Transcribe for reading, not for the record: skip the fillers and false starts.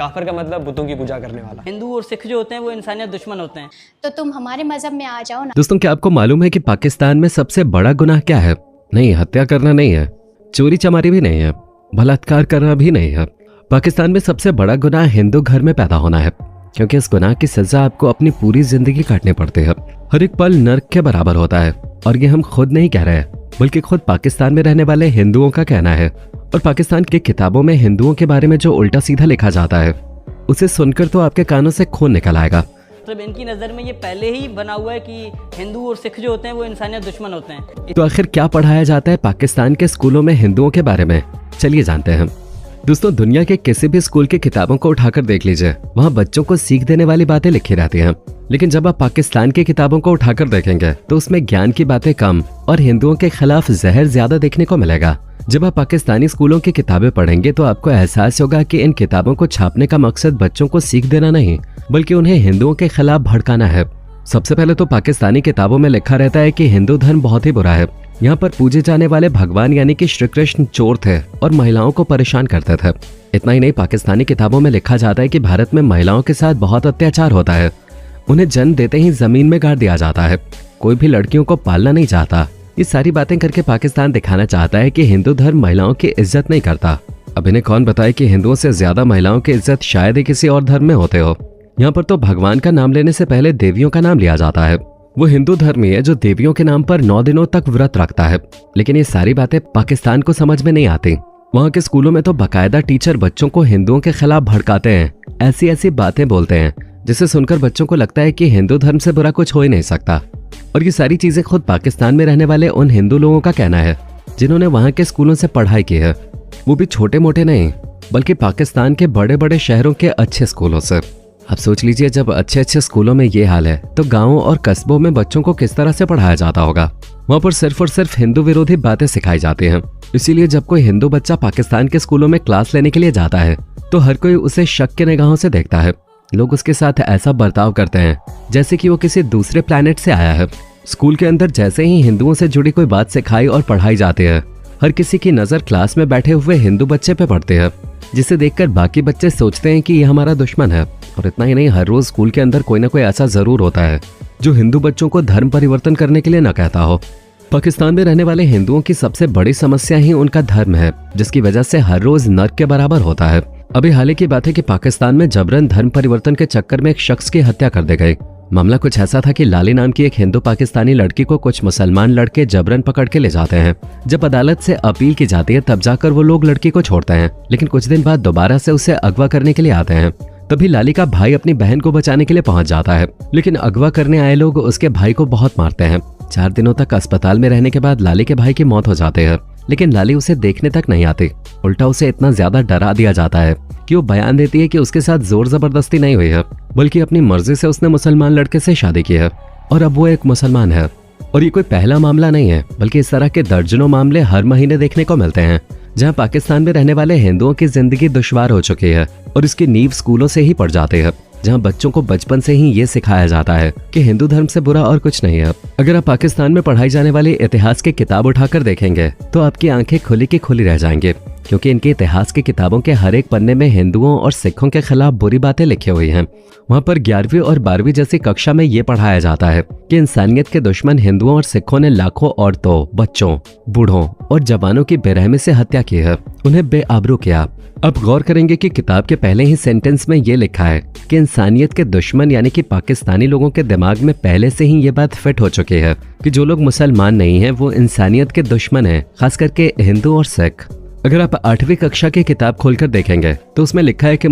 काफिर का मतलब बुतों की पूजा करने वाला। हिंदू और सिख जो होते हैं वो इंसानियत दुश्मन होते हैं। तो तुम हमारे मजहब में आ जाओ ना। दोस्तों, क्या आपको मालूम है कि पाकिस्तान में सबसे बड़ा गुनाह क्या है? नहीं, हत्या करना नहीं है, चोरी चमारी भी नहीं है, बलात्कार करना भी नहीं है। पाकिस्तान में सबसे बड़ा गुनाह हिंदू घर में पैदा होना है, क्योंकि इस गुनाह की सजा आपको अपनी पूरी जिंदगी काटनी पड़ती है। हर एक पल नर्क के बराबर होता है, और ये हम खुद नहीं कह रहे, बल्कि खुद पाकिस्तान में रहने वाले हिंदुओं का कहना है। और पाकिस्तान की किताबों में हिंदुओं के बारे में जो उल्टा सीधा लिखा जाता है, उसे सुनकर तो आपके कानों से खून निकल आएगा। मतलब इनकी नज़र में ये पहले ही बना हुआ है कि हिंदू और सिख जो होते हैं वो इंसानियत दुश्मन होते हैं। तो आखिर क्या पढ़ाया जाता है पाकिस्तान के स्कूलों में हिंदुओं के बारे में? चलिए जानते हैं। दोस्तों, दुनिया के किसी भी स्कूल की किताबों को उठाकर देख लीजिए, वहाँ बच्चों को सीख देने वाली बातें लिखी रहती हैं। लेकिन जब आप पाकिस्तान की किताबों को उठाकर देखेंगे तो उसमें ज्ञान की बातें कम और हिंदुओं के खिलाफ जहर ज्यादा देखने को मिलेगा। जब आप पाकिस्तानी स्कूलों की किताबें पढ़ेंगे तो आपको एहसास होगा कि इन किताबों को छापने का मकसद बच्चों को सीख देना नहीं, बल्कि उन्हें हिंदुओं के खिलाफ भड़काना है। सबसे पहले तो पाकिस्तानी किताबों में लिखा रहता है कि हिंदू धर्म बहुत ही बुरा है। यहाँ पर पूजे जाने वाले भगवान यानी कि श्री कृष्ण चोर थे और महिलाओं को परेशान करते थे। इतना ही नहीं, पाकिस्तानी किताबों में लिखा जाता है कि भारत में महिलाओं के साथ बहुत अत्याचार होता है। उन्हें जन्म देते ही जमीन में गाड़ दिया जाता है। कोई भी लड़कियों को पालना नहीं चाहता। ये सारी बातें करके पाकिस्तान दिखाना चाहता है कि हिंदू धर्म महिलाओं की इज्जत नहीं करता। अब इन्हें कौन बताए कि हिंदुओं से ज्यादा महिलाओं की इज्जत शायद ही किसी और धर्म में होते हो। यहाँ पर तो भगवान का नाम लेने से पहले देवियों का नाम लिया जाता है। वो हिंदू धर्म ही है जो देवियों के नाम पर 9 दिनों तक व्रत रखता है। लेकिन ये सारी बातें पाकिस्तान को समझ में नहीं आती। वहाँ के स्कूलों में तो बाकायदा टीचर बच्चों को हिंदुओं के खिलाफ भड़काते हैं, ऐसी ऐसी बातें बोलते हैं जिसे सुनकर बच्चों को लगता है कि हिंदू धर्म से बुरा कुछ हो ही नहीं सकता। और ये सारी चीजें खुद पाकिस्तान में रहने वाले उन हिंदू लोगों का कहना है जिन्होंने वहाँ के स्कूलों से पढ़ाई की है, वो भी छोटे मोटे नहीं बल्कि पाकिस्तान के बड़े बड़े शहरों के अच्छे स्कूलों से। अब सोच लीजिए, जब अच्छे अच्छे स्कूलों में ये हाल है तो गाँवों और कस्बों में बच्चों को किस तरह से पढ़ाया जाता होगा। वहाँ पर सिर्फ और सिर्फ हिंदू विरोधी बातें सिखाई जाती हैं। इसीलिए जब कोई हिंदू बच्चा पाकिस्तान के स्कूलों में क्लास लेने के लिए जाता है तो हर कोई उसे शक के निगाहों से देखता है। लोग उसके साथ ऐसा बर्ताव करते हैं जैसे कि वो किसी दूसरे प्लैनेट से आया है। स्कूल के अंदर जैसे ही हिंदुओं से जुड़ी कोई बात सिखाई और पढ़ाई जाती है, हर किसी की नजर क्लास में बैठे हुए हिंदू बच्चे पे पड़ती है, जिसे देखकर बाकी बच्चे सोचते हैं कि ये हमारा दुश्मन है। और इतना ही नहीं, हर रोज स्कूल के अंदर कोई ना कोई ऐसा जरूर होता है जो हिंदू बच्चों को धर्म परिवर्तन करने के लिए न कहता हो। पाकिस्तान में रहने वाले हिंदुओं की सबसे बड़ी समस्या ही उनका धर्म है, जिसकी वजह से हर रोज नर्क के बराबर होता है। अभी हाल ही की बात है कि पाकिस्तान में जबरन धर्म परिवर्तन के चक्कर में एक शख्स की हत्या कर दी गई। मामला कुछ ऐसा था कि लाली नाम की एक हिंदू पाकिस्तानी लड़की को कुछ मुसलमान लड़के जबरन पकड़ के ले जाते हैं। जब अदालत से अपील की जाती है तब जाकर वो लोग लड़की को छोड़ते हैं, लेकिन कुछ दिन बाद दोबारा से उसे अगवा करने के लिए आते हैं। तभी लाली का भाई अपनी बहन को बचाने के लिए पहुंच जाता है, लेकिन अगवा करने आए लोग उसके भाई को बहुत मारते हैं। 4 दिनों तक अस्पताल में रहने के बाद लाली के भाई की मौत हो जाती है, लेकिन लाली उसे देखने तक नहीं आती। उल्टा उसे इतना ज्यादा डरा दिया जाता है कि वो बयान देती है कि उसके साथ जोर जबरदस्ती नहीं हुई है, बल्कि अपनी मर्जी से उसने मुसलमान लड़के से शादी की है और अब वो एक मुसलमान है। और ये कोई पहला मामला नहीं है, बल्कि इस तरह के दर्जनों मामले हर महीने देखने को मिलते हैं, जहां पाकिस्तान में रहने वाले हिंदुओं की जिंदगी दुश्वार हो चुकी है और इसकी नींव स्कूलों से ही पड़ जाती है, जहां बच्चों को बचपन से ही ये सिखाया जाता है कि हिंदू धर्म से बुरा और कुछ नहीं है। अगर आप पाकिस्तान में पढ़ाई जाने वाली इतिहास की किताब उठाकर देखेंगे तो आपकी आंखें खुली की खुली रह जाएंगी, क्योंकि इनके इतिहास की किताबों के हर एक पन्ने में हिंदुओं और सिखों के खिलाफ बुरी बातें लिखी हुई हैं। वहाँ पर 11वीं और 12वीं जैसी कक्षा में ये पढ़ाया जाता है कि इंसानियत के दुश्मन हिंदुओं और सिखों ने लाखों औरतों, बच्चों, बूढ़ों और जवानों की बेरहमी से हत्या की है, उन्हें बेआबरू किया। अब गौर करेंगे कि किताब के पहले ही सेंटेंस में ये लिखा है कि इंसानियत के दुश्मन यानी कि पाकिस्तानी लोगों के दिमाग में पहले से ही ये बात फिट हो चुकी है कि जो लोग मुसलमान नहीं हैं वो इंसानियत के दुश्मन हैं, खास करके हिंदू और सिख। अगर आप 8वीं कक्षा की किताब खोलकर देखेंगे तो उसमें लिखा है कि